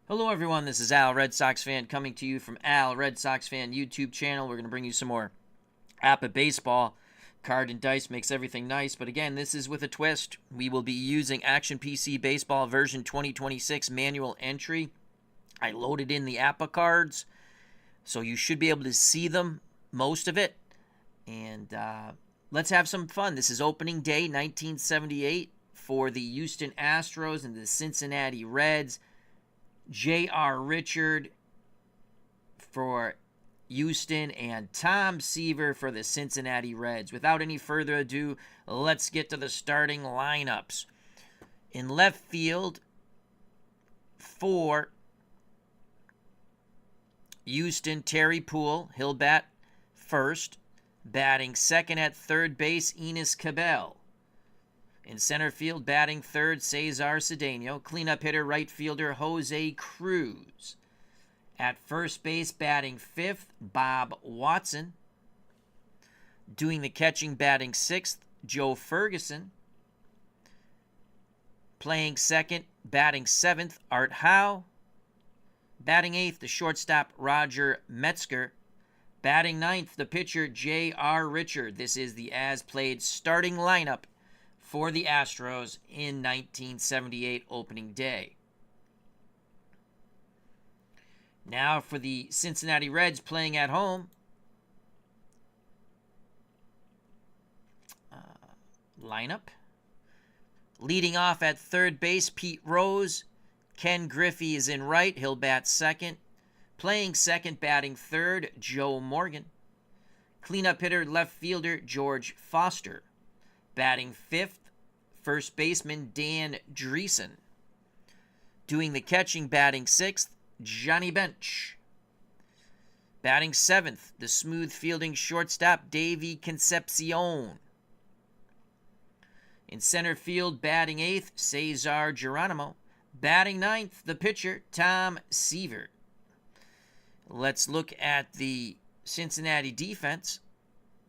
Hello everyone, this is Al, Red Sox fan, coming to you from Al, Red Sox fan YouTube channel. We're going to bring you some more APBA baseball. Card and dice makes everything nice, but again, this is with a twist. We will be using Action PC Baseball version 2026 manual entry. I loaded in the APBA cards, so you should be able to see them, most of it. And let's have some fun. This is opening day 1978 for the Houston Astros and the Cincinnati Reds. J.R. Richard for Houston and Tom Seaver for the Cincinnati Reds. Without any further ado, let's get to the starting lineups. In left field for Houston, Terry Poole. He'll bat first. Batting second at third base, Enos Cabell. In center field, batting third, Cesar Cedeno. Cleanup hitter, right fielder, Jose Cruz. At first base, batting fifth, Bob Watson. Doing the catching, batting sixth, Joe Ferguson. Playing second, batting seventh, Art Howe. Batting eighth, the shortstop, Roger Metzger. Batting ninth, the pitcher, J.R. Richard. This is the as-played starting lineup for the Astros in 1978 opening day. Now for the Cincinnati Reds playing at home. Lineup. Leading off at third base, Pete Rose. Ken Griffey is in right. He'll bat second. Playing second, batting third, Joe Morgan. Cleanup hitter, left fielder, George Foster. Batting fifth, first baseman Dan Dreesen. Doing the catching, batting sixth, Johnny Bench. Batting seventh, the smooth fielding shortstop, Davey Concepcion. In center field, batting eighth, Cesar Geronimo. Batting ninth, the pitcher, Tom Seaver. Let's look at the Cincinnati defense.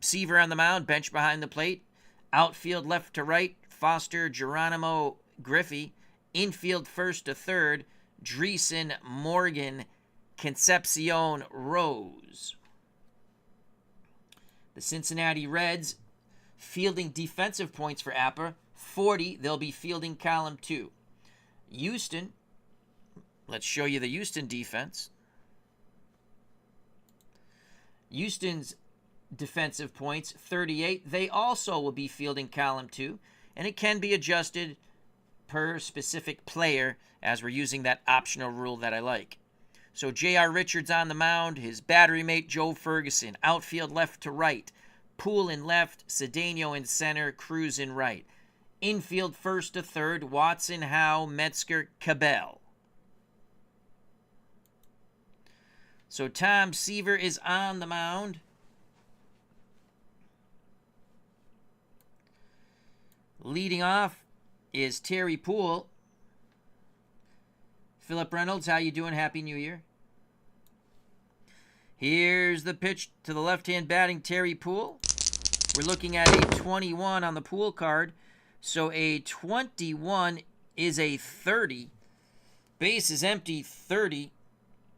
Seaver on the mound, bench behind the plate. Outfield left to right, Foster, Geronimo, Griffey. Infield first to third, Dreesen, Morgan, Concepcion, Rose. The Cincinnati Reds fielding defensive points for APBA, 40. They'll be fielding column 2. Houston, let's show you the Houston defense. Houston's defensive points, 38. They also will be fielding column 2, and it can be adjusted per specific player as we're using that optional rule that I like. So J.R. Richards on the mound, his battery mate Joe Ferguson, outfield left to right, Poole in left, Cedeno in center, Cruz in right. Infield first to third, Watson, Howe, Metzger, Cabell. So Tom Seaver is on the mound. Leading off is Terry Poole. Philip Reynolds, how you doing? Happy New Year. Here's the pitch to the left-hand batting Terry Poole. We're looking at a 21 on the Poole card. So a 21 is a 30. Base is empty, 30.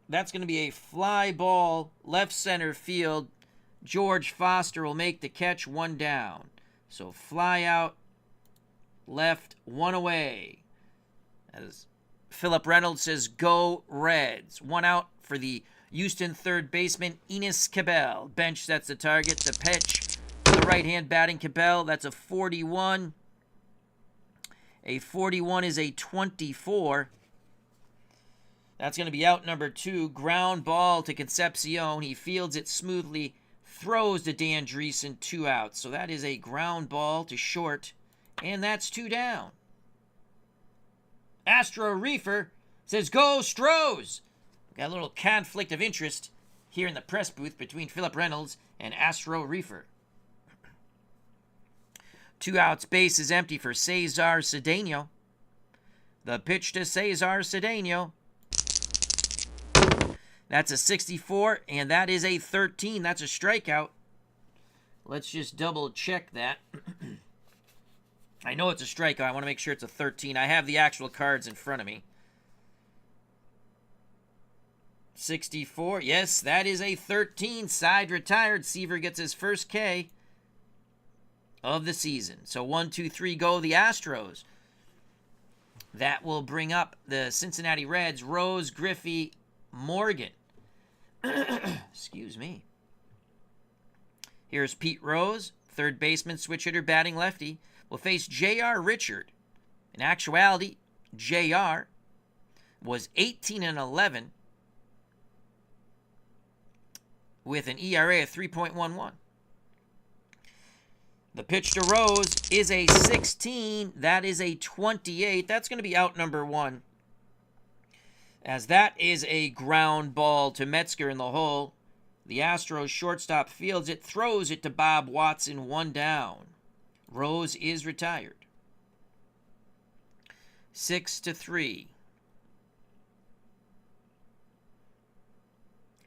That's going to be a fly ball, left center field. George Foster will make the catch, one down. So fly out, left, one away. As Philip Reynolds says, go Reds. One out for the Houston third baseman, Enos Cabell. Bench sets the target. The pitch to the right-hand batting Cabell. That's a 41. A 41 is a 24. That's going to be out number 2. Ground ball to Concepcion. He fields it smoothly. Throws to Dan Dreesen. 2 outs. So that is a ground ball to short. And that's 2 down. Astro Reefer says, go Stros. Got a little conflict of interest here in the press booth between Philip Reynolds and Astro Reefer. 2 outs, base is empty for Cesar Cedeno. The pitch to Cesar Cedeno. That's a 64, and that is a 13. That's a strikeout. Let's just double check that. I know it's a strikeout. I want to make sure it's a 13. I have the actual cards in front of me. 64. Yes, that is a 13. Side retired. Seaver gets his first K of the season. So 1, 2, 3 go the Astros. That will bring up the Cincinnati Reds. Rose, Griffey, Morgan. Excuse me. Here's Pete Rose, third baseman, switch hitter, batting lefty. Will face J.R. Richard. In actuality, J.R. was 18-11 with an ERA of 3.11. The pitch to Rose is a 16. That is a 28. That's going to be out number 1. As that is a ground ball to Metzger in the hole. The Astros shortstop fields it, throws it to Bob Watson, 1 down. Rose is retired. 6-3.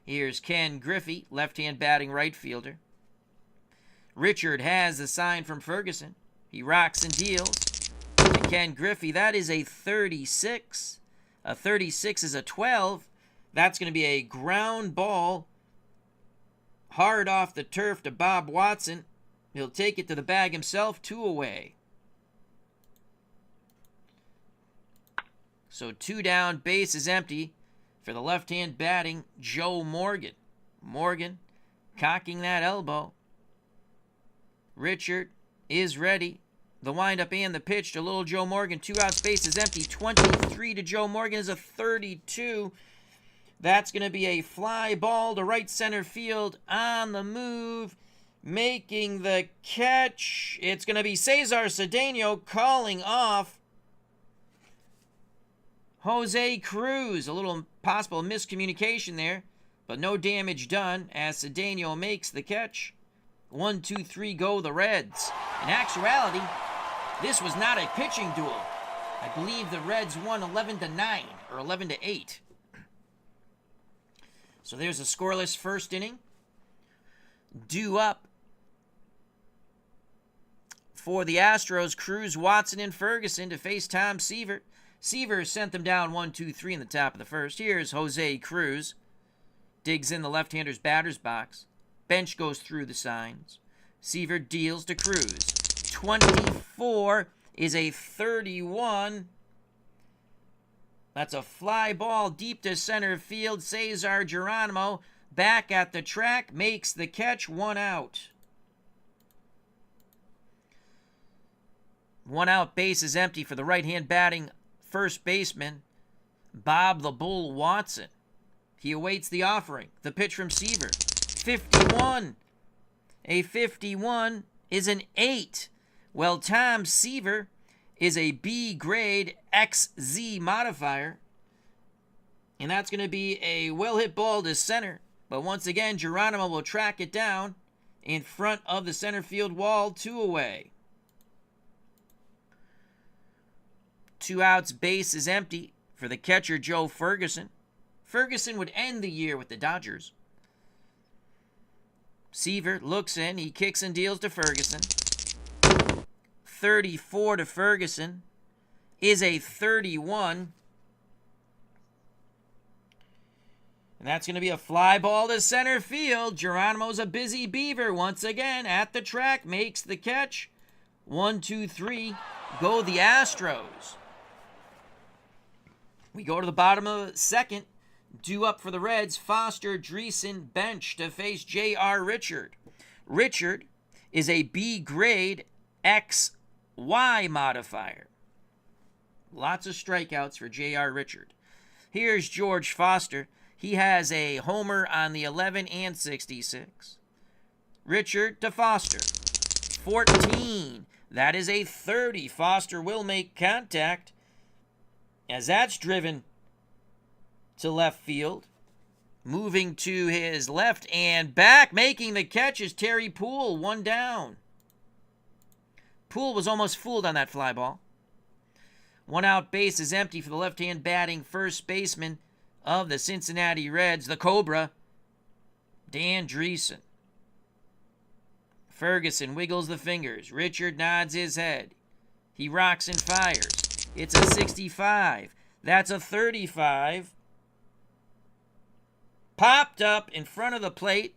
Here's Ken Griffey, left-hand batting right fielder. Richard has the sign from Ferguson. He rocks and deals. To Ken Griffey, that is a 36. A 36 is a 12. That's going to be a ground ball hard off the turf to Bob Watson. He'll take it to the bag himself, 2 away. So 2 down, base is empty for the left-hand batting Joe Morgan. Morgan cocking that elbow. Richard is ready. The windup and the pitch to little Joe Morgan. 2 outs, base is empty. 23 to Joe Morgan is a 32. That's going to be a fly ball to right center field on the move. Making the catch. It's going to be Cesar Cedeno calling off Jose Cruz. A little possible miscommunication there, but no damage done as Cedeno makes the catch. 1, 2, 3 go the Reds. In actuality, this was not a pitching duel. I believe the Reds won 11-9 or 11-8. So there's a scoreless first inning. Due up for the Astros, Cruz, Watson, and Ferguson to face Tom Seaver. Seaver sent them down 1, 2, 3 in the top of the first. Here's Jose Cruz. Digs in the left-hander's batter's box. Bench goes through the signs. Seaver deals to Cruz. 24 is a 31. That's a fly ball deep to center field. Cesar Geronimo back at the track, makes the catch, 1 out. 1 out, base is empty for the right-hand batting first baseman, Bob the Bull Watson. He awaits the offering. The pitch from Seaver. 51. A 51 is an 8. Well, Tom Seaver is a B grade XZ modifier. And that's going to be a well-hit ball to center. But once again, Geronimo will track it down in front of the center field wall, 2 away. 2 outs, base is empty for the catcher, Joe Ferguson. Ferguson would end the year with the Dodgers. Seaver looks in. He kicks and deals to Ferguson. 34 to Ferguson is a 31. And that's going to be a fly ball to center field. Geronimo's a busy beaver once again at the track. Makes the catch. 1, 2, 3. Go the Astros. We go to the bottom of the second. Due up for the Reds, Foster, Dreesen, bench to face J.R. Richard. Richard is a B grade XY modifier. Lots of strikeouts for J.R. Richard. Here's George Foster. He has a homer on the 11 and 66. Richard to Foster. 14. That is a 30. Foster will make contact as that's driven to left field. Moving to his left and back. Making the catch is Terry Poole. 1 down. Poole was almost fooled on that fly ball. 1 out, base is empty for the left-hand batting first baseman of the Cincinnati Reds, the Cobra, Dan Dreesen. Ferguson wiggles the fingers. Richard nods his head. He rocks and fires. It's a 65. That's a 35. Popped up in front of the plate.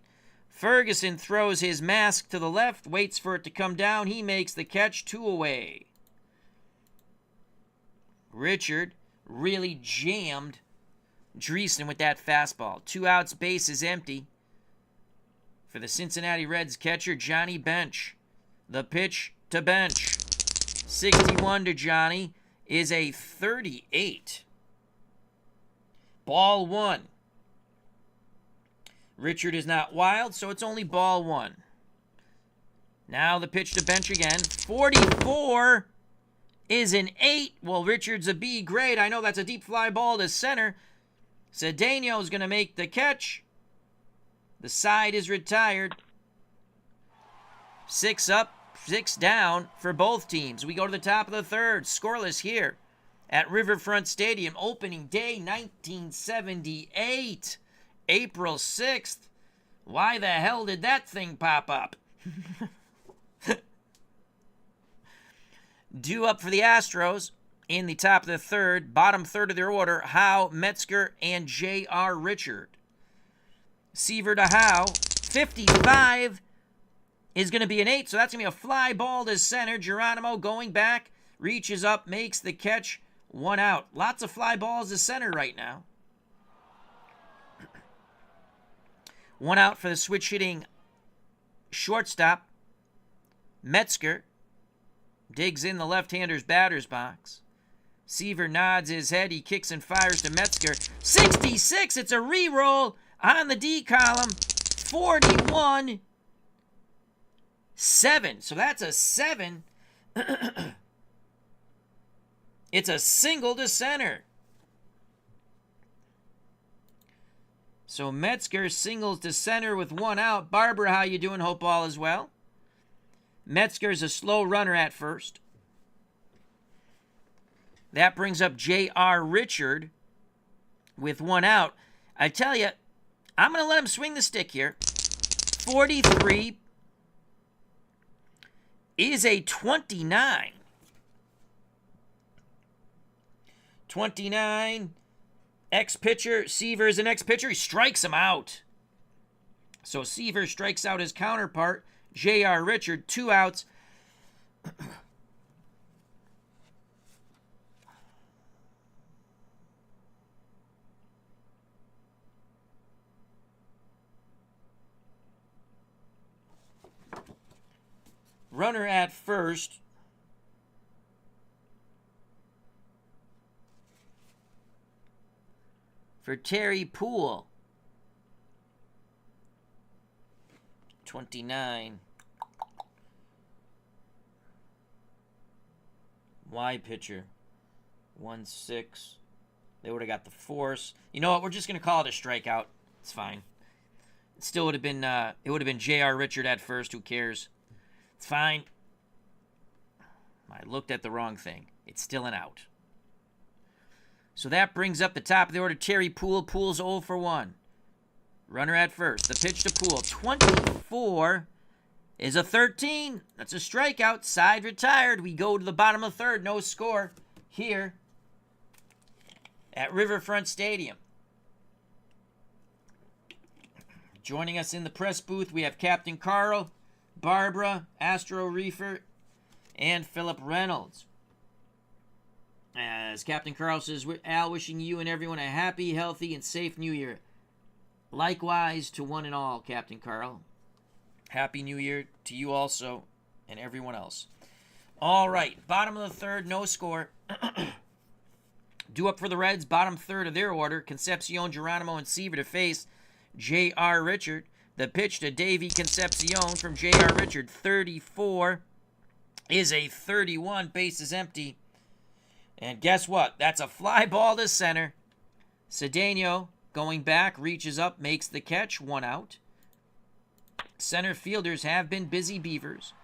Ferguson throws his mask to the left, waits for it to come down. He makes the catch, 2 away. Richard really jammed Dreesen with that fastball. 2 outs, base is empty. For the Cincinnati Reds catcher, Johnny Bench. The pitch to Bench. 61 to Johnny is a 38. Ball 1. Richard is not wild, so it's only ball 1. Now the pitch to Bench again. 44 is an 8. Well, Richard's a B grade. I know that's a deep fly ball to center. Cedeno's going to make the catch. The side is retired. 6 up, 6 down for both teams. We go to the top of the third. Scoreless here at Riverfront Stadium. Opening day 1978. April 6th. Why the hell did that thing pop up? Due up for the Astros in the top of the third. Bottom third of their order, Howe, Metzger, and J.R. Richard. Seaver to Howe. 55 is going to be an 8, so that's going to be a fly ball to center. Geronimo going back, reaches up, makes the catch. 1 out. Lots of fly balls to center right now. 1 out for the switch-hitting shortstop. Metzger digs in the left-hander's batter's box. Seaver nods his head. He kicks and fires to Metzger. 66! It's a re-roll on the D column. 41. 7. So that's a 7. It's a single to center. So Metzger singles to center with 1 out. Barbara, how you doing? Hope all is well. Metzger's a slow runner at first. That brings up J.R. Richard with 1 out. I tell you, I'm going to let him swing the stick here. 43 is a 29. 29. Ex-pitcher. Seaver is an ex-pitcher. He strikes him out. So Seaver strikes out his counterpart, J.R. Richard. 2 outs. Runner at first. For Terry Poole. 29. Y pitcher. 1-6. They would have got the force. You know what? We're just going to call it a strikeout. It's fine. It still would have been J.R. Richard at first. Who cares? It's fine. I looked at the wrong thing. It's still an out. So that brings up the top of the order. Terry Poole. Poole's 0 for 1. Runner at first. The pitch to Poole. 24 is a 13. That's a strikeout. Side retired. We go to the bottom of the third. No score here at Riverfront Stadium. Joining us in the press booth, we have Captain Carl, Barbara, Astro Reefer, and Philip Reynolds. As Captain Carl says, Al, wishing you and everyone a happy, healthy, and safe New Year. Likewise to one and all, Captain Carl. Happy New Year to you also and everyone else. All right, bottom of the third, no score. Due up for the Reds, bottom third of their order. Concepcion, Geronimo, and Seaver to face J.R. Richard. The pitch to Davey Concepcion from J.R. Richard. 34 is a 31. Base is empty. And guess what? That's a fly ball to center. Cedeno going back, reaches up, makes the catch. 1 out. Center fielders have been busy beavers.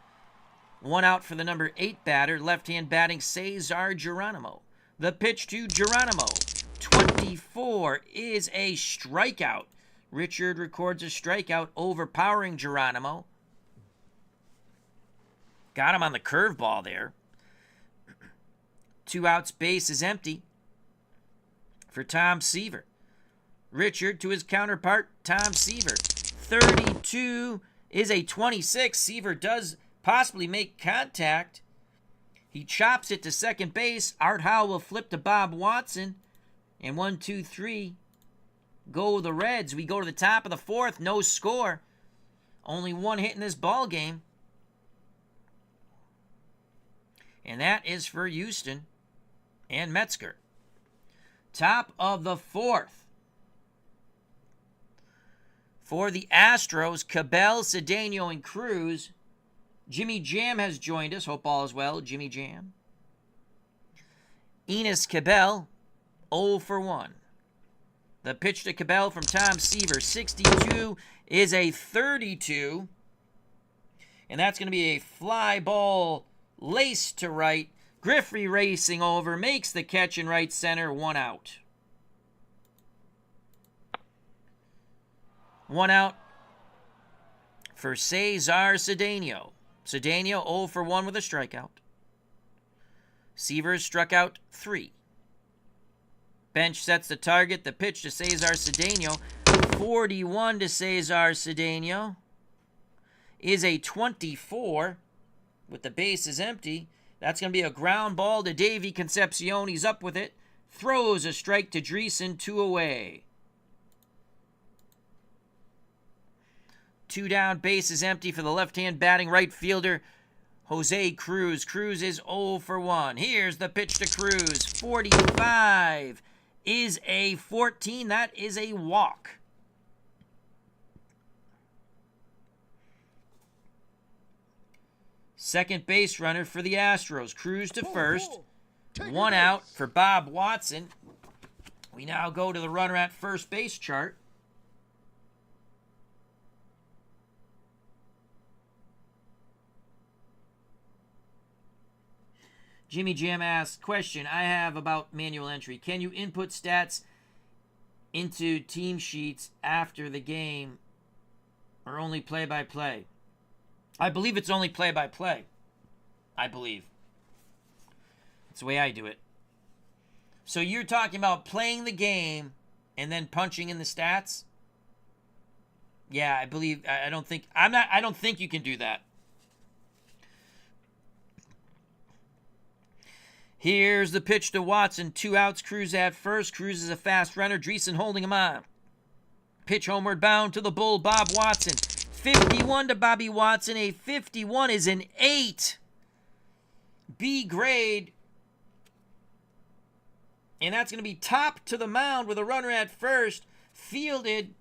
1 out for the number 8 batter. Left-hand batting, Cesar Geronimo. The pitch to Geronimo. 24 is a strikeout. Richard records a strikeout, overpowering Geronimo. Got him on the curveball there. 2 outs, base is empty for Tom Seaver. Richard to his counterpart, Tom Seaver. 32 is a 26. Seaver does possibly make contact. He chops it to second base. Art Howe will flip to Bob Watson. And 1, 2, 3 go the Reds. We go to the top of the fourth. No score. Only one hit in this ball game. And that is for Houston and Metzger. Top of the fourth. For the Astros, Cabell, Cedeno, and Cruz. Jimmy Jam has joined us. Hope all is well, Jimmy Jam. Enos Cabell, 0 for 1. The pitch to Cabell from Tom Seaver, 62 is a 32. And that's going to be a fly ball laced to right. Griffey racing over, makes the catch in right center, 1 out. 1 out for Cesar Cedeno. Cedeno 0 for 1 with a strikeout. Seaver struck out 3. Bench sets the target. The pitch to Cesar Cedeno. 41 to Cesar Cedeno is a 24 with the bases empty. That's going to be a ground ball to Davey Concepcion. He's up with it. Throws a strike to Dreesen, 2 away. 2 down, bases empty for the left-hand batting right fielder, Jose Cruz. Cruz is 0 for 1. Here's the pitch to Cruz. 45 is a 14. That is a walk. Second base runner for the Astros. Cruz to first. 1 out for Bob Watson. We now go to the runner at first base chart. Jimmy Jam asks, question I have about manual entry. Can you input stats into team sheets after the game or only play-by-play? I believe it's only play-by-play. I believe. That's the way I do it. So you're talking about playing the game and then punching in the stats? Yeah, I believe. I don't think you can do that. Here's the pitch to Watson. 2 outs. Cruz at first. Cruz is a fast runner. Dreesen holding him on. Pitch homeward bound to the bull, Bob Watson. 51 to Bobby Watson. A 51 is an 8. B grade. And that's going to be top to the mound with a runner at first. Fielded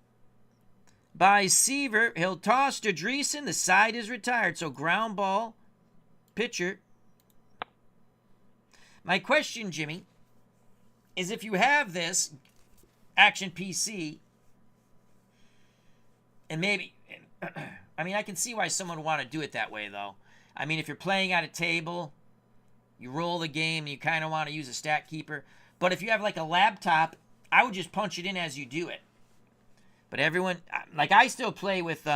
by Seaver. He'll toss to Dreesen. The side is retired. So ground ball. Pitcher. My question, Jimmy, is if you have this Action PC, and maybe, I mean, I can see why someone would want to do it that way, though. I mean, if you're playing at a table, you roll the game, and you kind of want to use a stat keeper. But if you have, like, a laptop, I would just punch it in as you do it. But everyone, like, I still play with,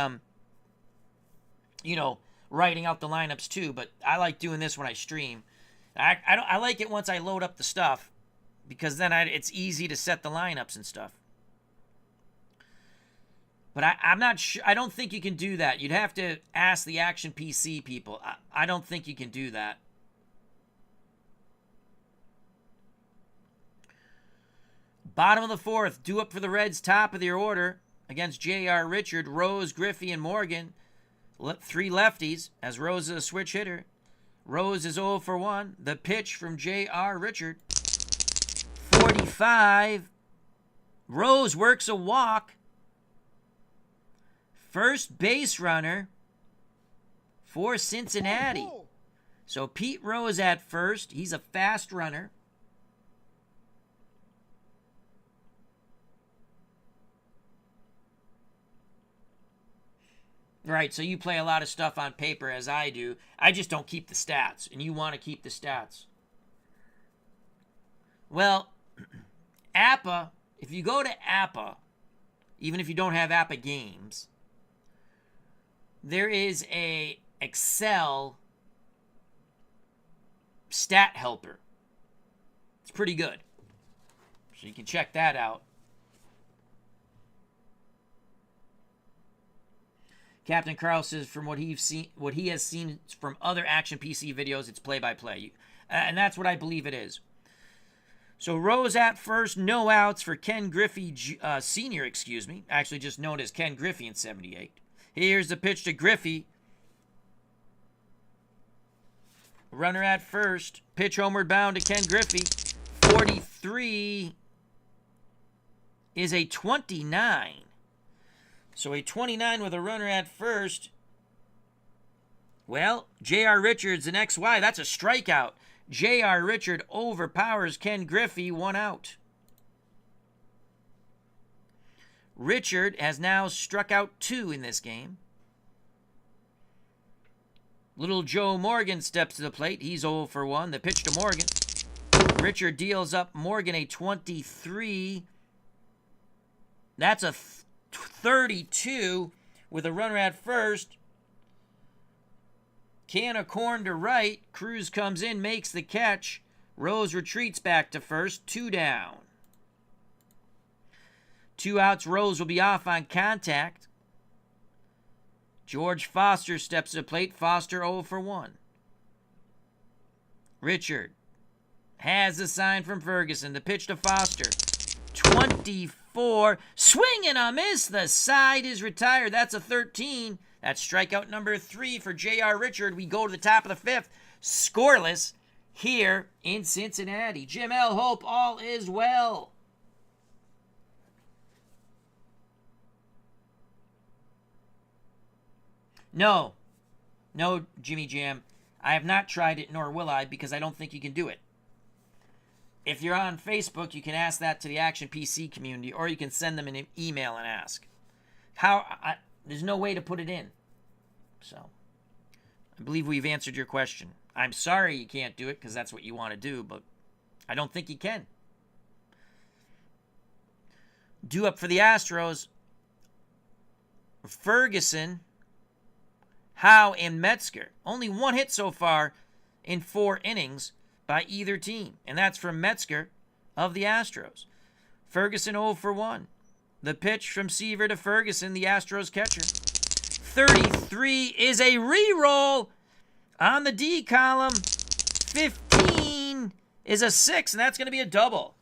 writing out the lineups, too. But I like doing this when I stream. I like it once I load up the stuff because then it's easy to set the lineups and stuff. But I'm not sure. I don't think you can do that. You'd have to ask the Action PC people. I don't think you can do that. Bottom of the fourth. Due up for the Reds. Top of their order against J.R. Richard, Rose, Griffey, and Morgan. 3 lefties as Rose is a switch hitter. Rose is 0 for 1. The pitch from J.R. Richard. 45. Rose works a walk. First base runner for Cincinnati. So Pete Rose at first. He's a fast runner. Right, so you play a lot of stuff on paper as I do. I just don't keep the stats, and you want to keep the stats. Well, APBA, if you go to APBA, even if you don't have APBA games, there is a Excel stat helper. It's pretty good. So you can check that out. Captain Carl says from what he has seen from other Action PC videos, it's play-by-play. And that's what I believe it is. So Rose at first, no outs for Ken Griffey Sr., actually just known as Ken Griffey in 78. Here's the pitch to Griffey. Runner at first. Pitch homeward bound to Ken Griffey. 43 is a 29. So a 29 with a runner at first. Well, J.R. Richards and XY, that's a strikeout. J.R. Richard overpowers Ken Griffey, 1 out. Richard has now struck out 2 in this game. Little Joe Morgan steps to the plate. He's 0 for 1. The pitch to Morgan. Richard deals up Morgan a 23. That's a 32 with a runner at first. Can of corn to right. Cruz comes in, makes the catch. Rose retreats back to first. 2 down. 2 outs. Rose will be off on contact. George Foster steps to the plate. Foster 0 for 1. Richard has a sign from Ferguson. The pitch to Foster. 24. Swing and a miss. The side is retired. That's a 13. That's strikeout number 3 for J.R. Richard. We go to the top of the 5th. Scoreless here in Cincinnati. Jim L. Hope, all is well. No, Jimmy Jam. I have not tried it, nor will I, because I don't think you can do it. If you're on Facebook, you can ask that to the Action PC community, or you can send them an email and ask. There's no way to put it in. So, I believe we've answered your question. I'm sorry you can't do it, because that's what you want to do, but I don't think you can. Due up for the Astros, Ferguson, Howe, and Metzger. Only 1 hit so far in 4 innings by either team. And that's from Metzger of the Astros. Ferguson 0 for 1. The pitch from Seaver to Ferguson, the Astros catcher. 33 is a re-roll on the D column. 15 is a 6, and that's going to be a double.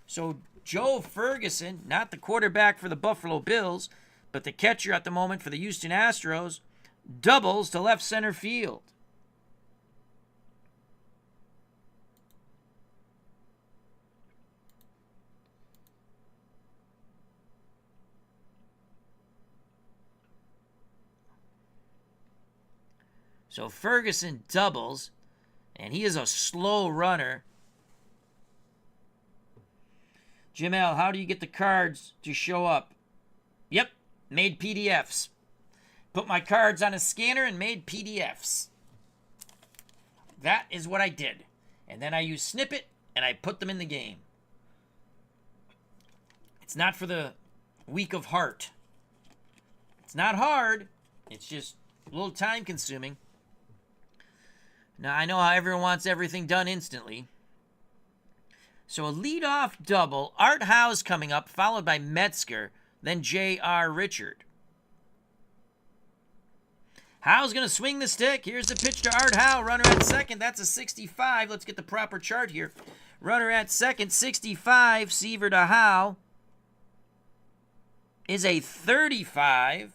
So Joe Ferguson, not the quarterback for the Buffalo Bills, but the catcher at the moment for the Houston Astros, doubles to left center field. So Ferguson doubles, and he is a slow runner. Jim L., how do you get the cards to show up? Yep, made PDFs. Put my cards on a scanner and made PDFs. That is what I did. And then I used Snippet, and I put them in the game. It's not for the weak of heart. It's not hard. It's just a little time-consuming. Now, I know how everyone wants everything done instantly. So a leadoff double. Art Howe's coming up, followed by Metzger, then J.R. Richard. Howe's going to swing the stick. Here's the pitch to Art Howe. Runner at second. That's a 65. Let's get the proper chart here. Runner at second, 65. Seaver to Howe is a 35.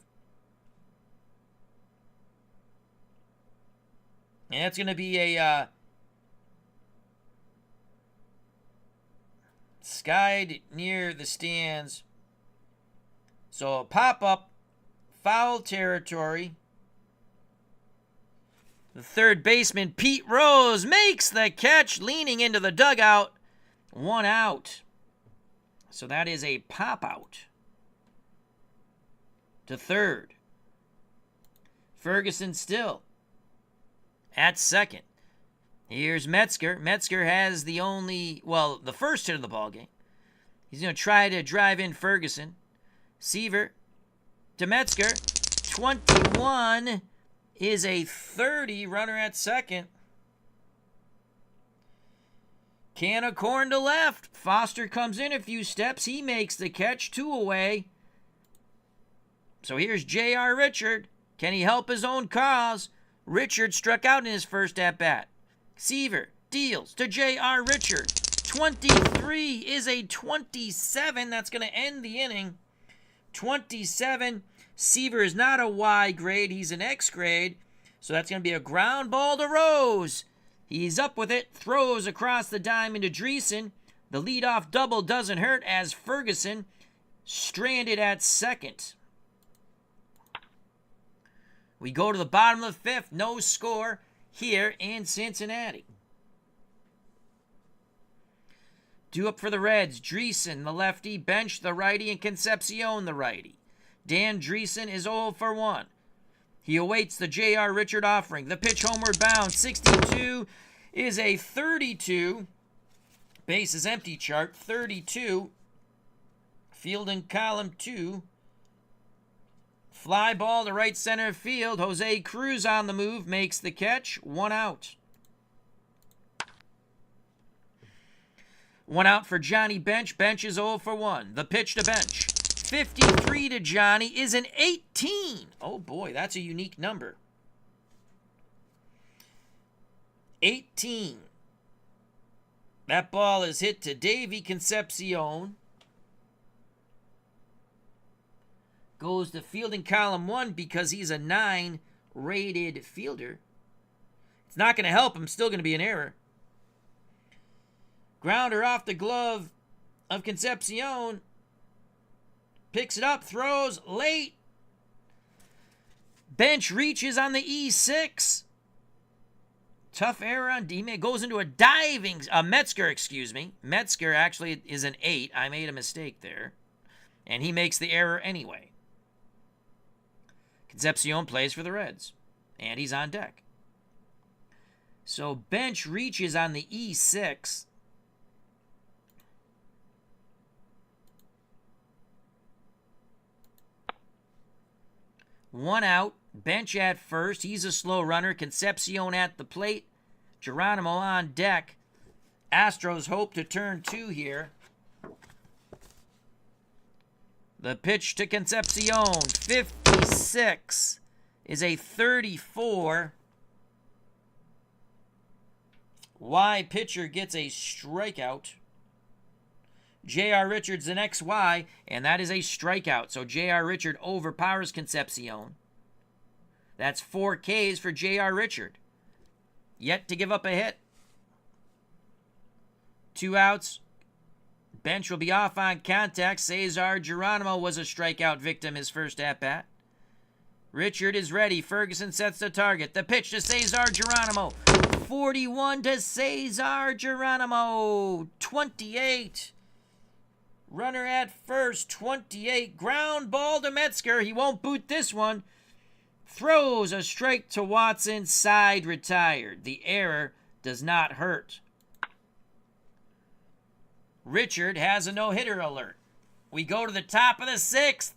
And that's going to be a skied near the stands. So a pop-up, foul territory. The third baseman, Pete Rose, makes the catch, leaning into the dugout. 1 out. So that is a pop-out to third. Ferguson still at second. Here's Metzger. Metzger has the first hit of the ballgame. He's going to try to drive in Ferguson. Seaver to Metzger. 21 is a 30. Runner at second. Can of corn to left. Foster comes in a few steps. He makes the catch. 2 away. So here's J.R. Richard. Can he help his own cause? Richard struck out in his first at-bat. Seaver deals to J.R. Richard. 23 is a 27. That's going to end the inning. 27. Seaver is not a Y grade. He's an X grade. So that's going to be a ground ball to Rose. He's up with it. Throws across the diamond to Dreesen. The leadoff double doesn't hurt as Ferguson stranded at second. We go to the bottom of the fifth. No score here in Cincinnati. Due up for the Reds, Dreesen, the lefty, Bench, the righty, and Concepcion, the righty. Dan Dreesen is 0 for 1. He awaits the J.R. Richard offering. The pitch homeward bound. 62 is a 32. Bases empty chart. 32. Field in column 2. Fly ball to right center field. Jose Cruz on the move. Makes the catch. 1 out. 1 out for Johnny Bench. Bench is 0 for 1. The pitch to Bench. 53 to Johnny is an 18. Oh boy, that's a unique number. 18. That ball is hit to Davy Concepcion. Goes to fielding column 1 because he's a 9 rated fielder. It's not going to help him. Still going to be an error. Grounder off the glove of Concepcion. Picks it up, throws late. Bench reaches on the E6. Tough error on D. Goes into a diving, Metzger, excuse me. Metzger actually is an 8. I made a mistake there. And he makes the error anyway. Concepcion plays for the Reds. And he's on deck. So Bench reaches on the E6. One out. Bench at first. He's a slow runner. Concepcion at the plate. Geronimo on deck. Astros hope to turn 2 here. The pitch to Concepcion. 56 is a 34. Y pitcher gets a strikeout. J.R. Richard's the next Y, and that is a strikeout. So J.R. Richard overpowers Concepcion. That's 4 Ks for J.R. Richard. Yet to give up a hit. 2 outs. Bench will be off on contact. Cesar Geronimo was a strikeout victim his first at-bat. Richard is ready. Ferguson sets the target. The pitch to Cesar Geronimo. 41 to Cesar Geronimo. 28. Runner at first, 28. Ground ball to Metzger. He won't boot this one. Throws a strike to Watson. Side retired. The error does not hurt. Richard has a no-hitter alert. We go to the top of the 6th.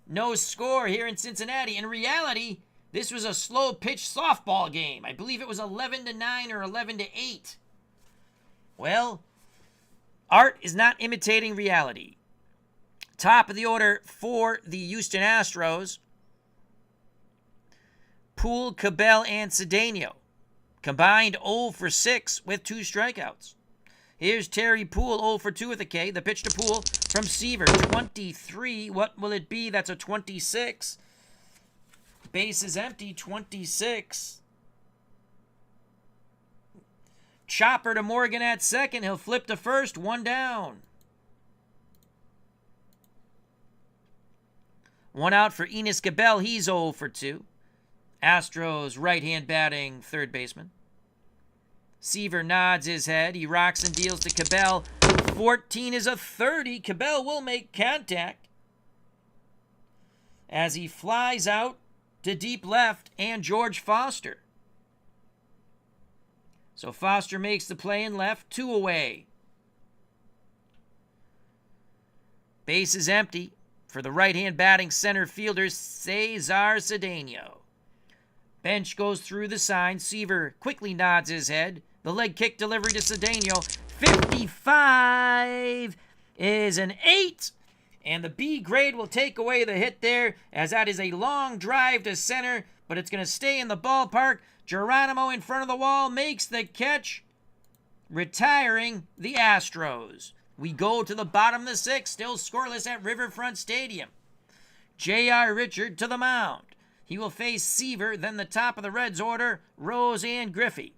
No score here in Cincinnati. In reality, this was a slow-pitch softball game. I believe it was 11-9 or 11-8. Well, art is not imitating reality. Top of the order for the Houston Astros. Poole, Cabell, and Cedeno. Combined 0 for 6 with 2 strikeouts. Here's Terry Poole, 0 for 2 with a K. The pitch to Poole from Seaver. 23. What will it be? That's a 26. Base is empty. 26. Chopper to Morgan at second. He'll flip to first. 1 down. 1 out for Enos Cabell. He's 0 for 2. Astros right-hand batting third baseman. Seaver nods his head. He rocks and deals to Cabell. 14 is a 30. Cabell will make contact as he flies out to deep left and George Foster. So Foster makes the play in left. 2 away. Base is empty for the right-hand batting center fielder, Cesar Cedeno. Bench goes through the sign. Seaver quickly nods his head. The leg kick delivery to Cedeno. 55 is an 8. And the B grade will take away the hit there, as that is a long drive to center, but it's going to stay in the ballpark. Geronimo in front of the wall makes the catch, retiring the Astros. We go to the bottom of the sixth, still scoreless at Riverfront Stadium. J.R. Richard to the mound. He will face Seaver, then the top of the Reds order, Rose and Griffey.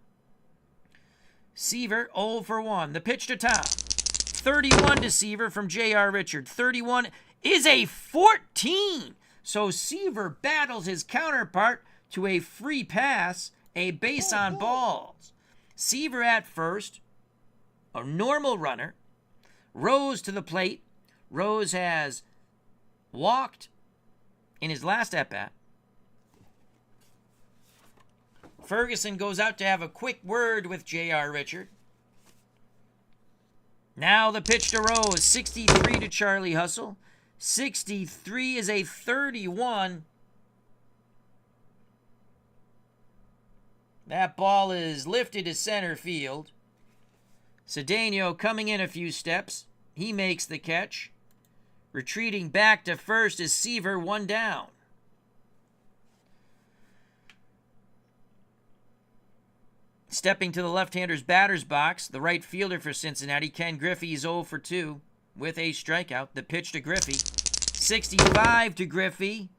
Seaver 0 for 1. The pitch to Tom. 31 to Seaver from J.R. Richard. 31 is a 14. So Seaver battles his counterpart to a free pass, a base on balls. Seaver at first, a normal runner. Rose to the plate. Rose has walked in his last at-bat. Ferguson goes out to have a quick word with J.R. Richard. Now the pitch to Rose. 63 to Charlie Hustle. 63 is a 31. That ball is lifted to center field. Cedeno coming in a few steps. He makes the catch. Retreating back to first is Seaver, 1 down. Stepping to the left-hander's batter's box, the right fielder for Cincinnati, Ken Griffey, is 0 for 2 with a strikeout. The pitch to Griffey. 65 to Griffey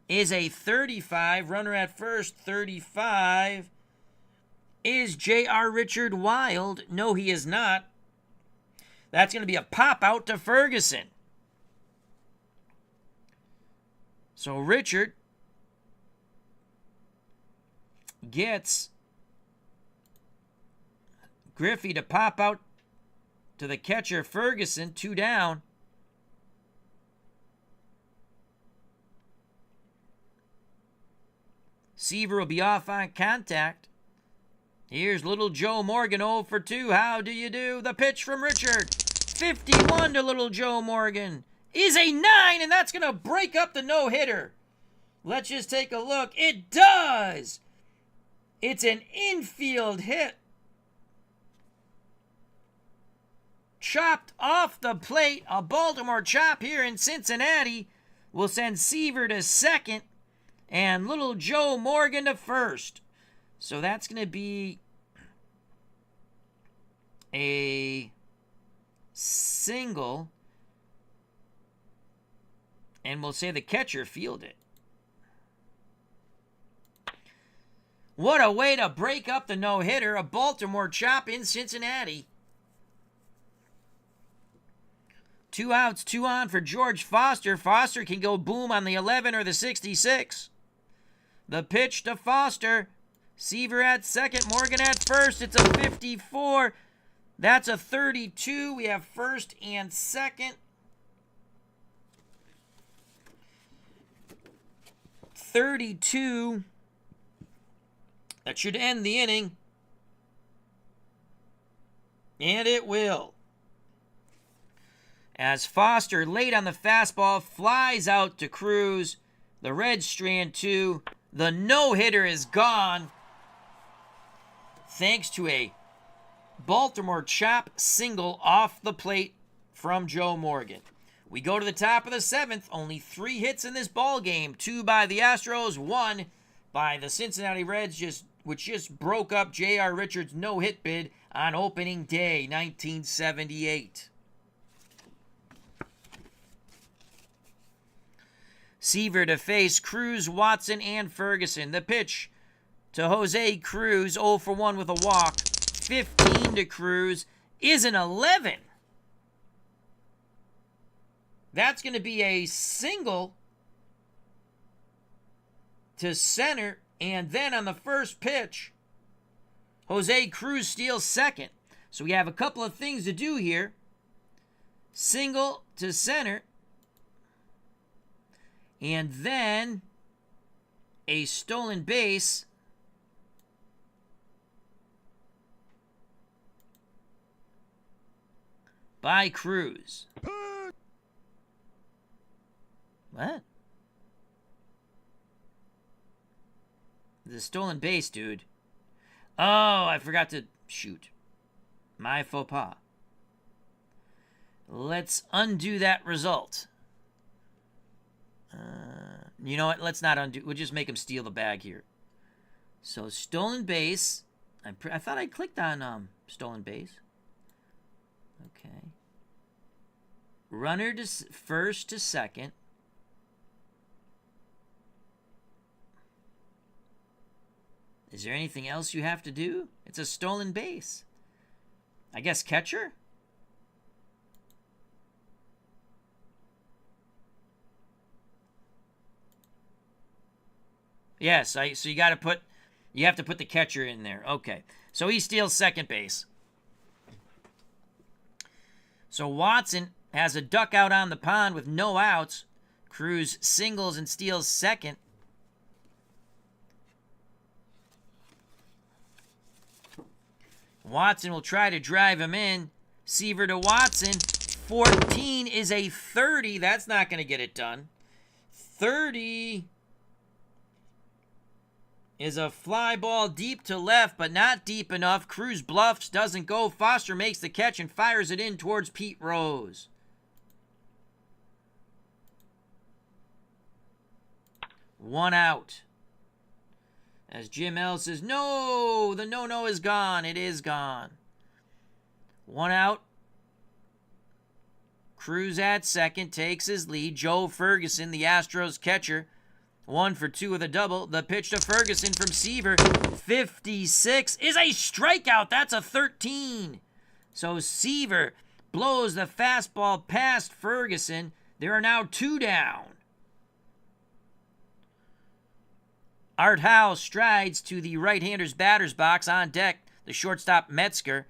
is a 35. Runner at first, 35. Is J.R. Richard wild? No, he is not. That's going to be a pop-out to Ferguson. So Richard gets Griffey to pop out to the catcher, Ferguson, 2 down. Seaver will be off on contact. Here's little Joe Morgan, 0 for 2. How do you do? The pitch from Richard. 51 to little Joe Morgan is a 9, and that's going to break up the no-hitter. Let's just take a look. It does. It's an infield hit. Chopped off the plate. A Baltimore chop here in Cincinnati will send Seaver to second and little Joe Morgan to first. So that's going to be a single. And we'll say the catcher fielded. What a way to break up the no-hitter. A Baltimore chop in Cincinnati. 2 outs, 2 on for George Foster. Foster can go boom on the 11 or the 66. The pitch to Foster. Seaver at second, Morgan at first. It's a 54. That's a 32. We have first and second. 32. That should end the inning. And it will. As Foster, late on the fastball, flies out to Cruz. The Reds strand 2. The no-hitter is gone, thanks to a Baltimore chop single off the plate from Joe Morgan. We go to the top of the 7th. Only 3 hits in this ball game. 2 by the Astros, 1 by the Cincinnati Reds, which just broke up J.R. Richards' no-hit bid on opening day, 1978. Seaver to face Cruz, Watson, and Ferguson. The pitch to Jose Cruz, 0 for 1 with a walk. 15 to Cruz is an 11. That's going to be a single to center, and then on the first pitch, Jose Cruz steals second. So we have a couple of things to do here. Single to center, and then a stolen base by Cruz. What? The stolen base, dude. Oh, I forgot to shoot. My faux pas. Let's undo that result. You know what? Let's not undo. We'll just make him steal the bag here. So stolen base. I thought I clicked on stolen base. Okay. Runner to first to second. Is there anything else you have to do? It's a stolen base. I guess catcher? Yes, so you have to put the catcher in there. Okay. So he steals second base. So Watson has a duck out on the pond with no outs. Cruz singles and steals second. Watson will try to drive him in. Seaver to Watson. 14 is a 30. That's not going to get it done. 30 is a fly ball deep to left, but not deep enough. Cruz bluffs, doesn't go. Foster makes the catch and fires it in towards Pete Rose. One out. As Jim L says, no, the no-no is gone. It is gone. One out. Cruz at second takes his lead. Joe Ferguson, the Astros catcher, 1 for 2 with a double. The pitch to Ferguson from Seaver, 56, is a strikeout. That's a 13. So Seaver blows the fastball past Ferguson. There are now 2 down. Art Howe strides to the right-hander's batter's box. On deck, the shortstop Metzger.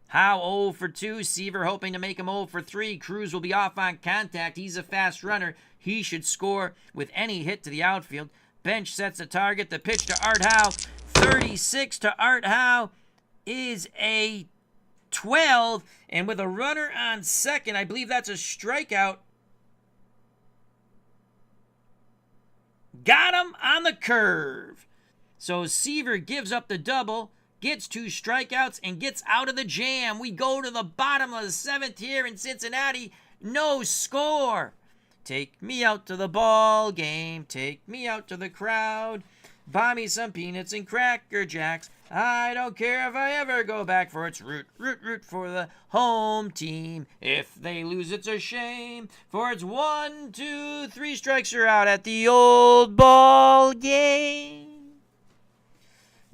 Howe 0 for 2. Seaver hoping to make him 0 for 3. Cruz will be off on contact. He's a fast runner. He should score with any hit to the outfield. Bench sets the target. The pitch to Art Howe. 36 to Art Howe is a 12. And with a runner on second, I believe that's a strikeout. Got him on the curve. So Seaver gives up the double, gets 2 strikeouts, and gets out of the jam. We go to the bottom of the 7th here in Cincinnati. No score. Take me out to the ball game. Take me out to the crowd. Buy me some peanuts and Cracker Jacks. I don't care if I ever go back, for it's root for the home team. If they lose, it's a shame, for it's 1, 2, 3 strikes are out at the old ball game.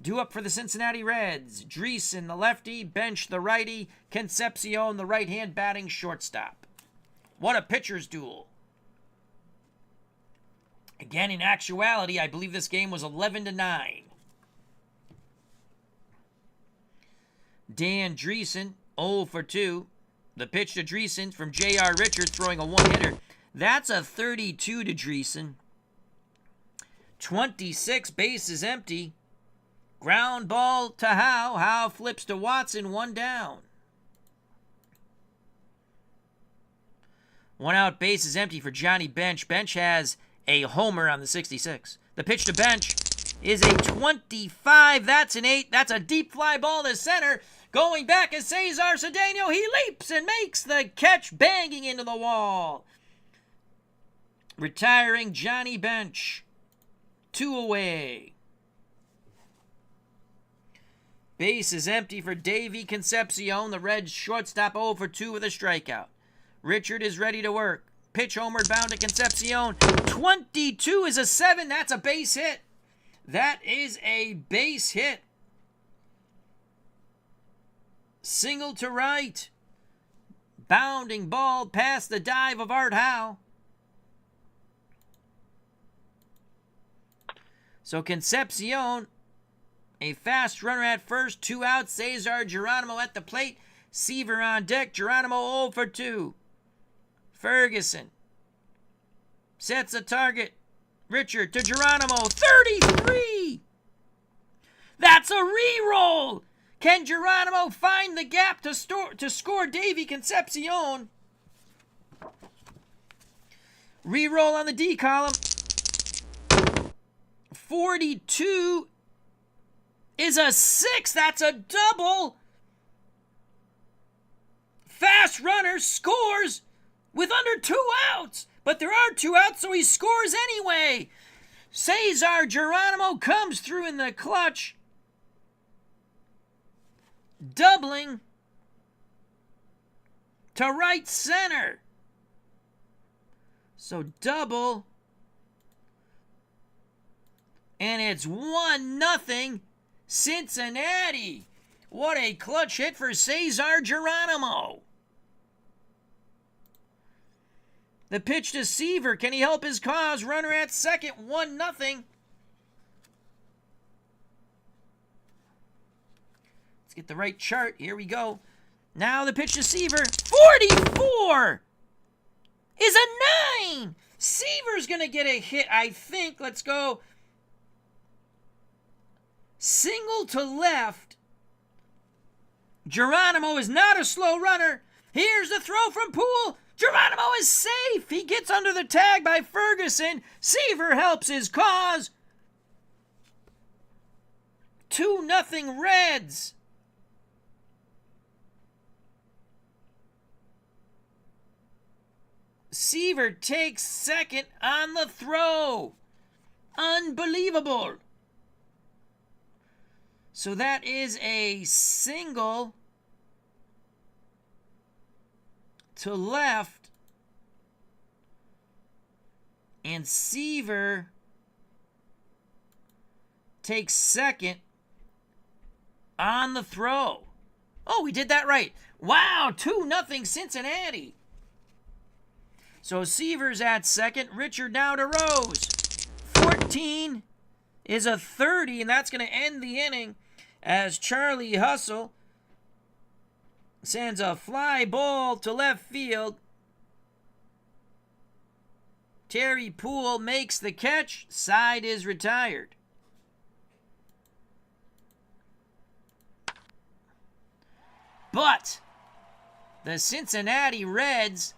Due up for the Cincinnati Reds. Dreesen, the lefty. Bench, the righty. Concepcion, the right-hand batting shortstop. What a pitcher's duel. Again, in actuality, I believe this game was 11-9. Dan Dreesen, 0 for 2. The pitch to Dreesen from J.R. Richards, throwing a one-hitter. That's a 32 to Dreesen. 26, bases empty. Ground ball to Howe. Howe flips to Watson, 1 down. 1 out, bases empty for Johnny Bench. Bench has a homer on the 66. The pitch to Bench is a 25. That's an 8. That's a deep fly ball to center. Going back is Cesar Cedeno. He leaps and makes the catch, banging into the wall. Retiring Johnny Bench. 2 away. Base is empty for Davey Concepcion. The Reds shortstop 0 for 2 with a strikeout. Richard is ready to work. Pitch homeward bound to Concepcion. 22 is a 7. That's a base hit. That is a base hit. Single to right. Bounding ball past the dive of Art Howe. So Concepcion, a fast runner at first. 2 outs. Cesar Geronimo at the plate. Seaver on deck. Geronimo 0 for 2. Ferguson sets a target. Richard to Geronimo. 33! That's a re-roll! Can Geronimo find the gap to score Davey Concepcion? Re-roll on the D column. 42 is a 6. That's a double. Fast runner scores with under 2 outs. But there are 2 outs, so he scores anyway. Cesar Geronimo comes through in the clutch, doubling to right center. So double, and it's 1-0 Cincinnati. What a clutch hit for Cesar Geronimo. The pitch to Seaver. Can he help his cause? Runner at second, 1-0. Let's get the right chart. Here we go. Now the pitch to Seaver. 44 is a 9. Seaver's going to get a hit, I think. Let's go. Single to left. Geronimo is not a slow runner. Here's the throw from Poole. Geronimo is safe. He gets under the tag by Ferguson. Seaver helps his cause. 2-0 Reds. Seaver takes second on the throw. Unbelievable. So that is a single to left, and Seaver takes second on the throw. Oh, we did that right. Wow, 2-0 Cincinnati. So Seaver's at second. Richard now to Rose. 14 is a 30, and that's going to end the inning as Charlie Hustle sends a fly ball to left field. Terry Poole makes the catch. Side is retired. But the Cincinnati Reds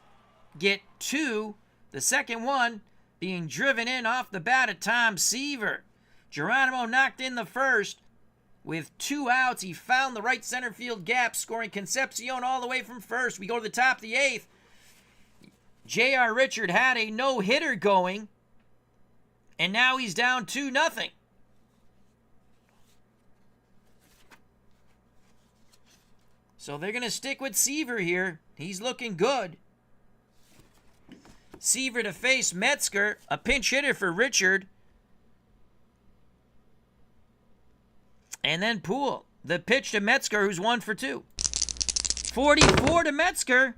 get 2, the second one being driven in off the bat of Tom Seaver. Geronimo knocked in the first. With 2 outs, he found the right center field gap, scoring Concepcion all the way from first. We go to the top of the 8th. J.R. Richard had a no-hitter going, and now he's down 2-0. So they're going to stick with Seaver here. He's looking good. Seaver to face Metzger, a pinch hitter for Richard. And then Poole, the pitch to Metzger, who's 1 for 2. 44 to Metzger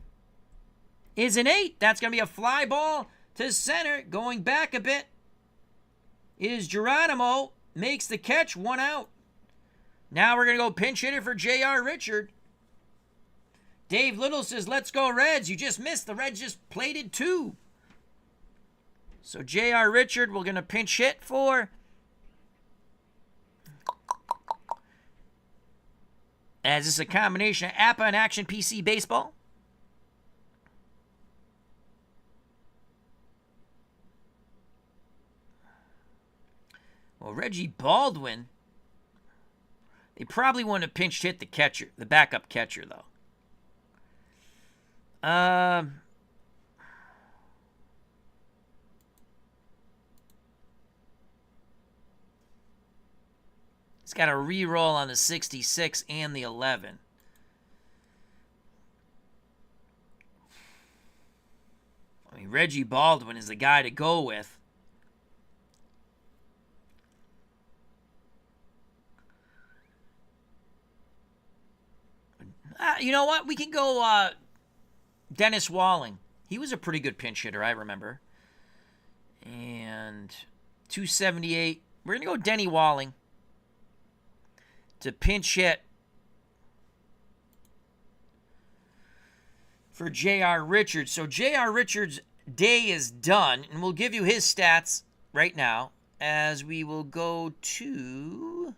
is an 8. That's going to be a fly ball to center. Going back a bit is Geronimo. Makes the catch, 1 out. Now we're going to go pinch hitter for J.R. Richard. Dave Little says, let's go Reds. You just missed. The Reds just plated 2. So J.R. Richard, we're going to pinch hit for. As this is a combination of APBA and Action PC Baseball. Well, Reggie Baldwin, they probably want to pinch hit the catcher, the backup catcher, though. He's got a re-roll on the 66 and the 11. I mean, Reggie Baldwin is the guy to go with. You know what? We can go Dennis Walling. He was a pretty good pinch hitter, I remember. And 278. We're going to go Denny Walling to pinch hit for J.R. Richards. So J.R. Richards' day is done, and we'll give you his stats right now as we will go to,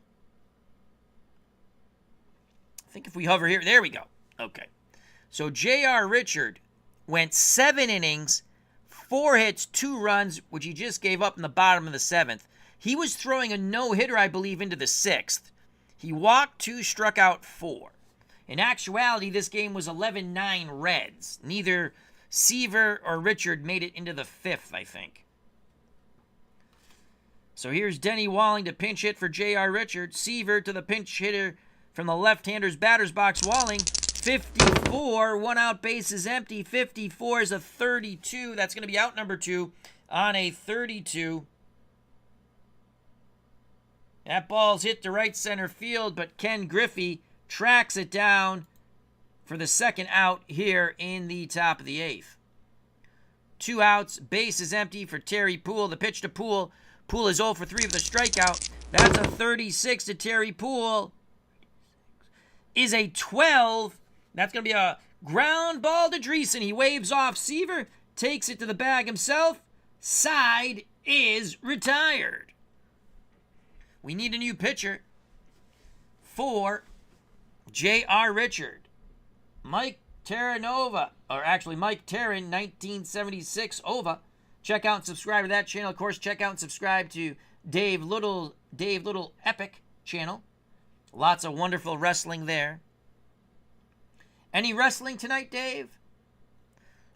I think if we hover here, there we go. Okay. So J.R. Richard went 7 innings, 4 hits, 2 runs, which he just gave up in the bottom of the 7th. He was throwing a no-hitter, I believe, into the 6th. He walked 2, struck out 4. In actuality, this game was 11-9 Reds. Neither Seaver or Richard made it into the 5th, I think. So here's Denny Walling to pinch hit for J.R. Richard. Seaver to the pinch hitter from the left-hander's batter's box. Walling, 54. 1 out, base is empty. 54 is a 32. That's going to be out number 2 on a 32. That ball's hit to right center field, but Ken Griffey tracks it down for the second out here in the top of the 8th. 2 outs, base is empty for Terry Poole. The pitch to Poole. Poole is 0 for 3 with a strikeout. That's a 36 to Terry Poole. Is a 12. That's going to be a ground ball to Dreesen. He waves off Seaver, takes it to the bag himself. Side is retired. We need a new pitcher for J.R. Richard. Mike Terranova, or actually Mike Terran, 1976 OVA. Check out and subscribe to that channel. Of course, check out and subscribe to Dave Little Epic channel. Lots of wonderful wrestling there. Any wrestling tonight, Dave?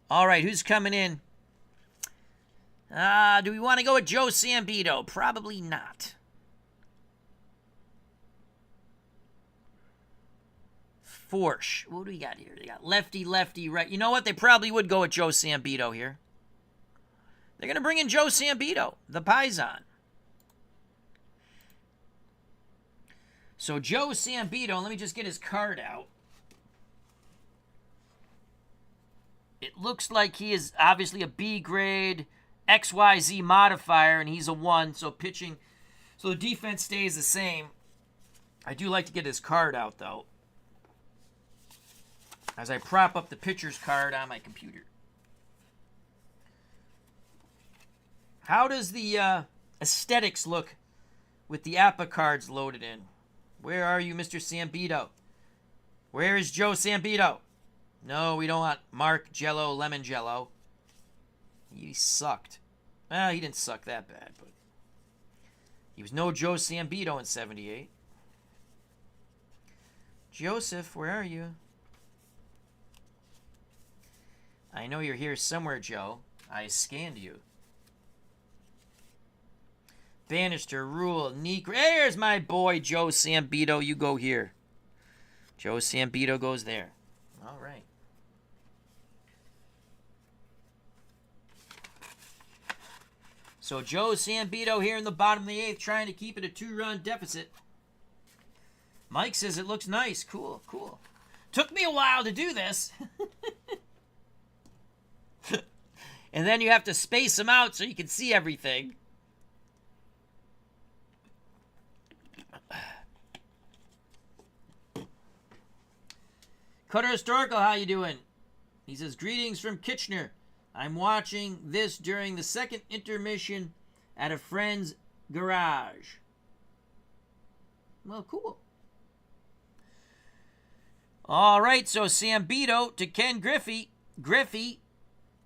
All right, who's coming in? Do we want to go with Joe Sambito? Probably not. Forsh. What do we got here? They got lefty, lefty, right. You know what? They probably would go with Joe Sambito here. They're going to bring in Joe Sambito, the Paisan. So Joe Sambito, let me just get his card out. It looks like he is obviously a B grade XYZ modifier, and he's a 1, so pitching. So the defense stays the same. I do like to get his card out, though, as I prop up the pitcher's card on my computer. How does the aesthetics look with the APBA cards loaded in? Where are you, Mr. Sambito? Where is Joe Sambito? No, we don't want Mark Jello, Lemon Jello. He sucked. Well, he didn't suck that bad, but he was no Joe Sambito in 78. Joseph, where are you? I know you're here somewhere, Joe. I scanned you. Bannister, Rule, Neek. There's my boy, Joe Sambito. You go here. Joe Sambito goes there. All right. So Joe Sambito here in the bottom of the 8th, trying to keep it a 2-run deficit. Mike says it looks nice. Cool, cool. Took me a while to do this. And then you have to space them out so you can see everything. Cutter Historical, how you doing? He says, greetings from Kitchener. I'm watching this during the second intermission at a friend's garage. Well, cool. All right, so Sambito to Ken Griffey. Griffey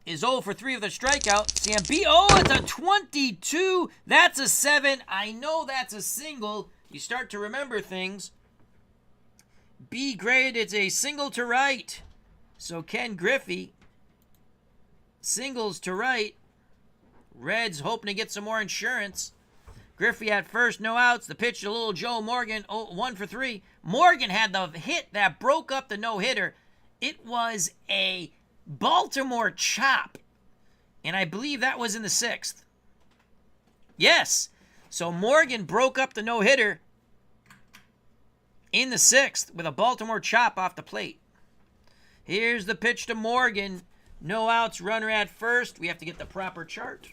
is 0 for 3 with a strikeout. Sambito, oh, it's a 22. That's a 7. I know that's a single. You start to remember things. B grade, it's a single to right. So Ken Griffey, singles to right. Reds hoping to get some more insurance. Griffey at first, no outs. The pitch to little Joe Morgan, 1 for 3. Morgan had the hit that broke up the no-hitter. It was a Baltimore chop. And I believe that was in the 6th. Yes. So Morgan broke up the no-hitter in the 6th with a Baltimore chop off the plate. Here's the pitch to Morgan. No outs, runner at first. We have to get the proper chart.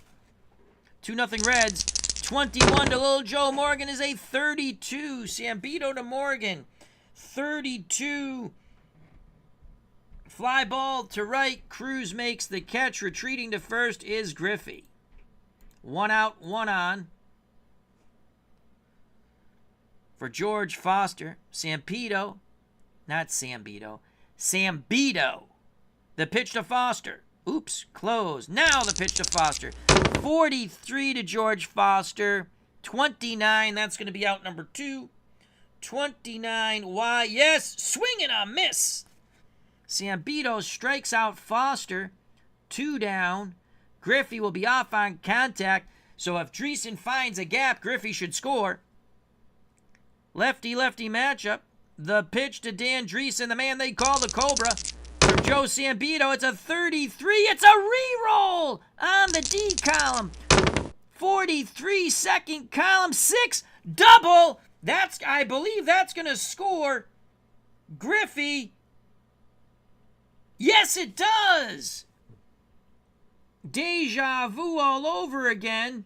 2-0 Reds. 21 to little Joe Morgan is a 32. Sambito to Morgan. 32. Fly ball to right. Cruz makes the catch. Retreating to first is Griffey. 1 out, 1 on. For George Foster. Sambito. Not Sambito. Sambito. The pitch to Foster. Oops, close. Now the pitch to Foster. 43 to George Foster. 29, that's going to be out number 2. 29, why? Yes, swing and a miss. Sambito strikes out Foster. 2 down. Griffey will be off on contact. So if Dreesen finds a gap, Griffey should score. Lefty-lefty matchup. The pitch to Dan Dreesen, the man they call the Cobra. For Joe Sambito, it's a 33. It's a re-roll on the D column. 43 second column, 6 double. I believe that's going to score Griffey. Yes, it does. Deja vu all over again.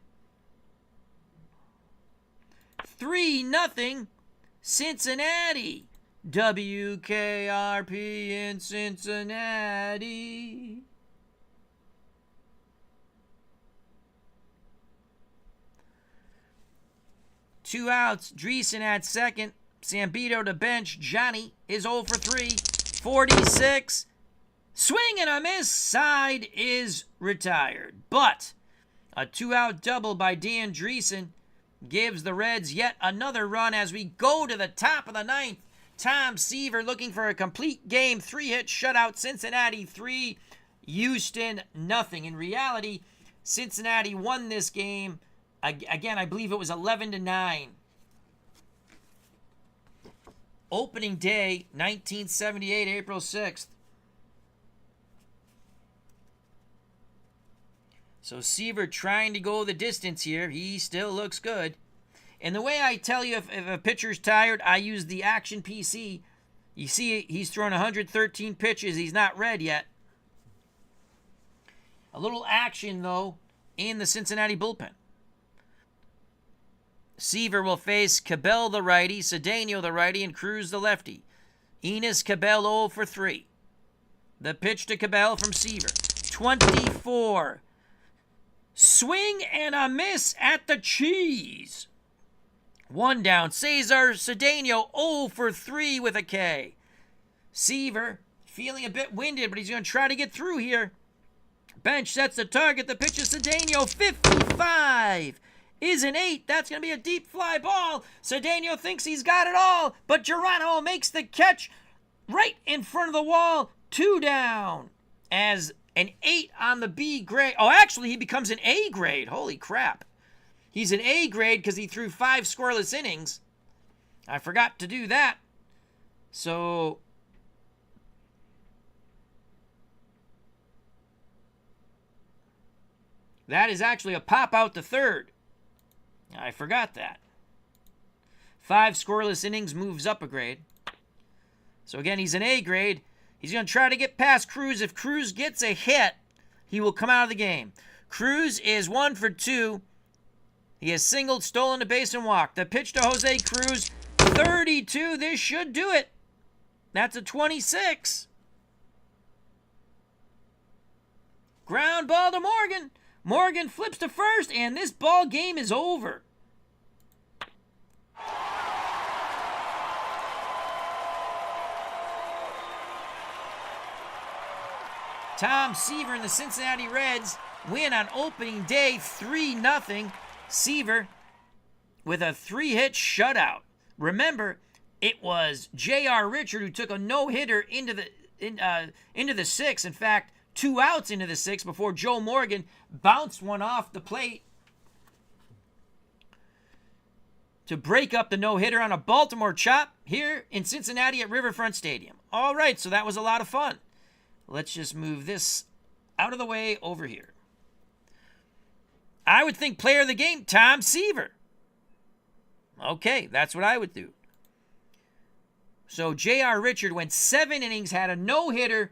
3-0 Cincinnati. WKRP in Cincinnati. Two outs. Dreesen at second. Sambito to bench. Johnny is 0 for 3. 46. Swing and a miss. Side is retired. But a 2-out double by Dan Dreesen gives the Reds yet another run as we go to the top of the ninth. Tom Seaver looking for a complete game. 3-hit shutout. Cincinnati 3. Houston nothing. In reality, Cincinnati won this game. Again, I believe it was 11-9. Opening day, 1978, April 6th. So Seaver trying to go the distance here. He still looks good. And the way I tell you if a pitcher's tired, I use the Action PC. You see he's thrown 113 pitches. He's not red yet. A little action, though, in the Cincinnati bullpen. Seaver will face Cabell the righty, Cedeno the righty, and Cruz the lefty. Enos Cabell 0 for 3. The pitch to Cabell from Seaver. 24. Swing and a miss at the cheese. 1 down. Cesar Cedeno 0 for 3 with a K. Seaver feeling a bit winded, but he's going to try to get through here. Bench sets the target. The pitch is Cedeno. 55. Is an 8. That's going to be a deep fly ball. Cedeno thinks he's got it all, but Geronimo makes the catch right in front of the wall. 2 down. As an 8 on the B grade. Oh, actually, he becomes an A grade. Holy crap. He's an A grade because he threw 5 scoreless innings. I forgot to do that. So that is actually a pop out to third. I forgot that. 5 scoreless innings moves up a grade. So again, he's an A grade. He's going to try to get past Cruz. If Cruz gets a hit, he will come out of the game. Cruz is 1 for 2. He has singled, stolen a base, and walked. The pitch to Jose Cruz, 32. This should do it. That's a 26. Ground ball to Morgan. Morgan flips to first, and this ball game is over. Tom Seaver and the Cincinnati Reds win on opening day 3-0. Seaver with a 3-hit shutout. Remember, it was J.R. Richard who took a no-hitter into the 6th. In fact, 2 outs into the 6th before Joe Morgan bounced one off the plate to break up the no-hitter on a Baltimore chop here in Cincinnati at Riverfront Stadium. All right, so that was a lot of fun. Let's just move this out of the way over here. I would think player of the game, Tom Seaver. Okay, that's what I would do. So J.R. Richard went 7 innings, had a no-hitter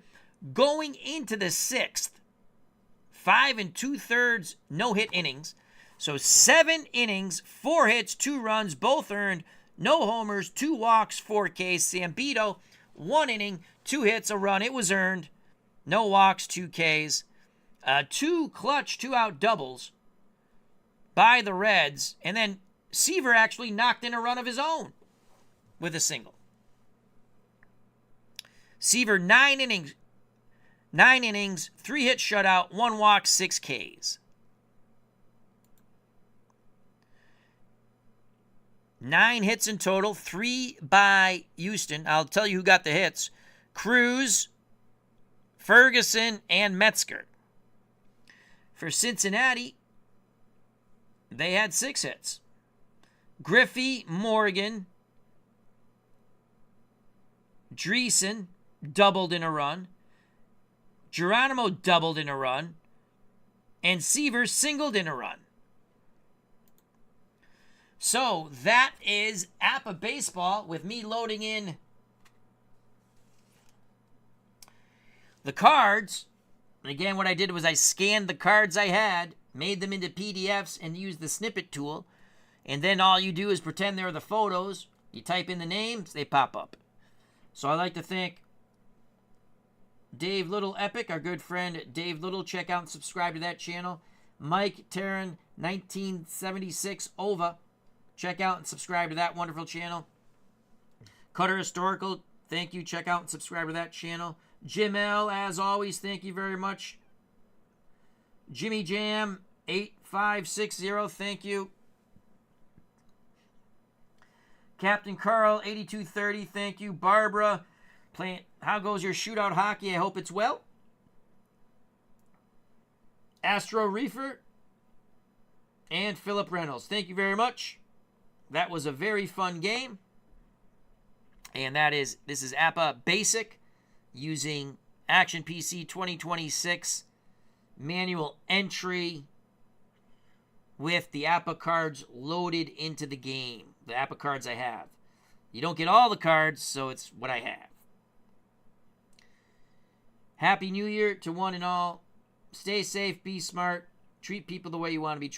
going into the 6th. 5 2/3 no-hit innings. So 7 innings, 4 hits, 2 runs, both earned, no homers, 2 walks, 4 Ks. Sambito, 1 inning, 2 hits, a run. It was earned. No walks, 2 Ks. 2 clutch, 2-out doubles by the Reds. And then Seaver actually knocked in a run of his own with a single. Seaver, 9 innings, 3-hit shutout, 1 walk, 6 Ks. 9 hits in total, 3 by Houston. I'll tell you who got the hits. Cruz, Ferguson, and Metzger. For Cincinnati, they had 6 hits. Griffey, Morgan, Dreesen doubled in a run. Geronimo doubled in a run. And Seaver singled in a run. So that is APBA Baseball with me loading in the cards. And again, what I did was I scanned the cards I had, made them into PDFs, and used the snippet tool. And then all you do is pretend they're the photos. You type in the names, they pop up. So I'd like to thank Dave Little Epic, our good friend Dave Little. Check out and subscribe to that channel. Mike Terran, 1976 OVA. Check out and subscribe to that wonderful channel. Cutter Historical, thank you. Check out and subscribe to that channel. Jim L, as always, thank you very much. Jimmy Jam, 8560, thank you. Captain Carl, 8230, thank you. Barbara, how goes your shootout hockey? I hope it's well. Astro Reefer and Philip Reynolds, thank you very much. That was a very fun game. And this is APBA Basic using Action PC 2026 manual entry with the APBA cards loaded into the game. The APBA cards I have. You don't get all the cards, so it's what I have. Happy New Year to one and all. Stay safe, be smart, treat people the way you want to be treated.